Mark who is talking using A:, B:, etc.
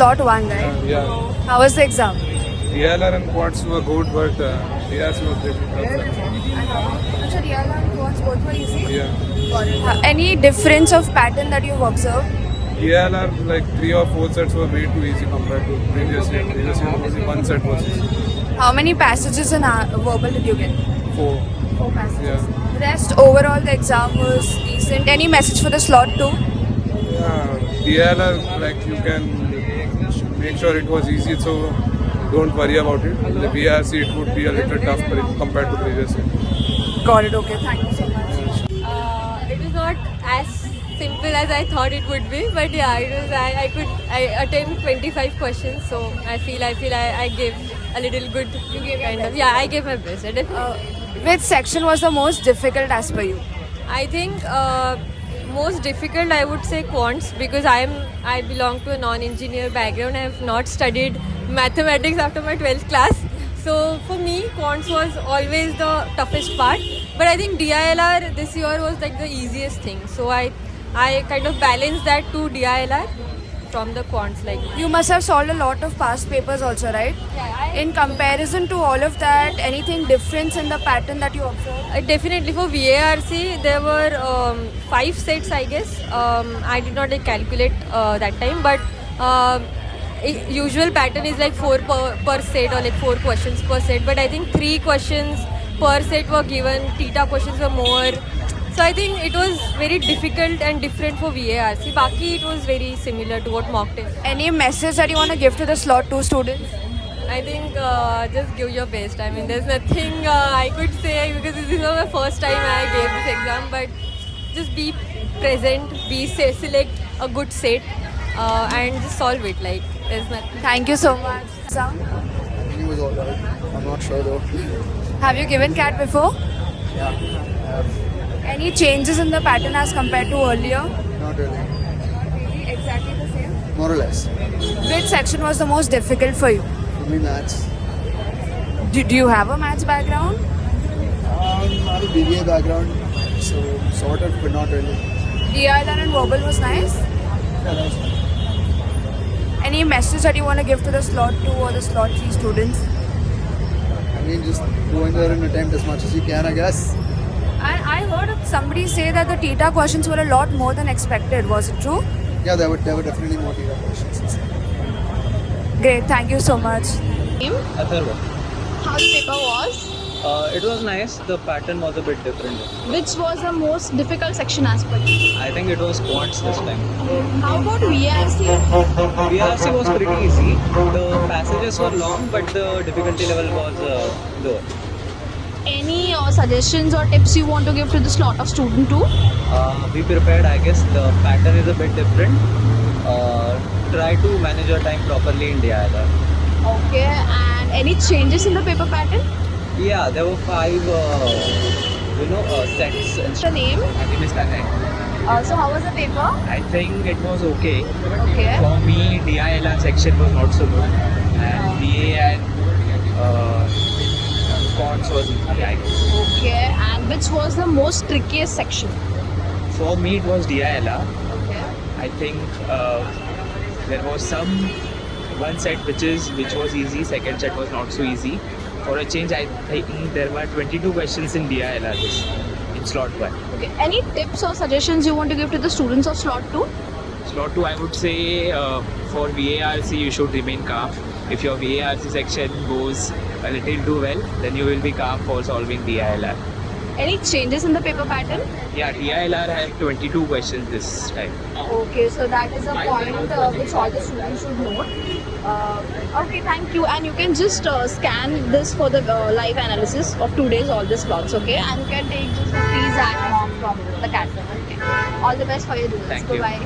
A: slot 1, right?
B: Yeah.
A: How was the exam?
B: DLR and quads were good, but DRC was little tough.
A: So DLR and quads both were easy?
B: Yeah.
A: Any difference of pattern that you've observed?
B: DLR, like 3 or 4 sets were way too easy compared to previous year. Previous year only 1 set was easy.
A: How many passages in verbal did you get?
B: 4.
A: 4 passages.
B: Yeah.
A: Rest, overall the exam was decent. Any message for the slot 2?
B: Yeah. DLR, like you can make sure it was easy, so don't worry about it. The VRC, it would be a little tough compared to previous year.
A: Got it, okay. Thank you so much.
C: It was not as simple as I thought it would be, but yeah, it was. I attempt 25 questions, so I feel I gave a little good.
A: You gave your
C: kind
A: best.
C: of. Yeah, I gave my best. I definitely.
A: Which section was the most difficult as per you?
C: I think most difficult I would say quants, because I belong to a non-engineer background. I have not studied mathematics after my 12th class. So for me, quants was always the toughest part. But I think DILR this year was like the easiest thing. So I kind of balanced that to DILR from the quants. Like
A: You must have solved a lot of past papers also, right?
C: yeah,
A: In comparison to all of that, anything difference in the pattern that you observed?
C: definitely for VARC there were 5 sets I guess. I did not calculate that time, but usual pattern is like 4 per set, or like 4 questions per set, but I think 3 questions per set were given. Theta questions were more, so I think it was very difficult and different for VARC. Baki it was very similar to what mock test.
A: Any message that you want to give to the slot 2 students?
C: I think just give your best. I mean, there's nothing I could say, because this is my first time I gave this exam. But just be present, select a good set, and just solve it. Like there's nothing.
A: Thank you so much. Sam,
D: He was alright. I'm not sure though.
A: have you given CAT before?
D: Yeah, I have.
A: Any changes in the pattern as compared to earlier?
D: Not really.
A: Exactly the same.
D: More or less.
A: Which section was the most difficult for you?
D: For me, maths.
A: Do you have a maths background?
D: I have a BBA background, so sort of, but not really.
A: DILR and verbal was nice.
D: Yeah, that was fun.
A: Any message that you want to give to the slot 2 or the slot 3 students?
D: I mean, just go in there and attempt as much as you can, I guess.
A: I heard somebody say that the theta questions were a lot more than expected. Was it true?
D: Yeah, there were definitely more data questions.
A: Great, thank you so much.
E: Atharva.
F: How the paper was?
E: It was nice. The pattern was a bit different.
F: Which was the most difficult section as per you?
E: I think it was quants this time.
F: How about VRC?
E: VRC was pretty easy. The passages were long, but the difficulty level was lower.
F: Any suggestions or tips you want to give to the slot of student too?
E: Be prepared, I guess. The pattern is a bit different. Try to manage your time properly in DILR.
F: Okay, and any changes in the paper pattern?
E: Yeah, there were 5, sets.
F: The name?
E: My name is Tanay.
F: So how was the paper?
E: I think it was okay.
F: Okay.
E: For me, DILR section was not so good, and DA and quants was easy, I guess.
F: Okay, and which was the most trickiest section?
E: For me, it was DILR.
F: Okay.
E: I think there was one set which was easy, second set was not so easy. For a change, I think there were 22 questions in DILR in slot 1.
F: Okay. Any tips or suggestions you want to give to the students of slot 2?
E: Slot 2, I would say for VARC, you should remain calm. If your VARC section goes a little too well, then you will be calm for solving DILR.
F: Any changes in the paper pattern?
E: Yeah, DILR had 22 questions this time.
F: Okay, so that is a point which all the students should note. Okay, thank you. And you can just scan this for the live analysis of today's all the slots, okay? And you can take just the fees and from the CAT. Okay. All the best for your doings.
E: Thank you.
F: Bye-bye.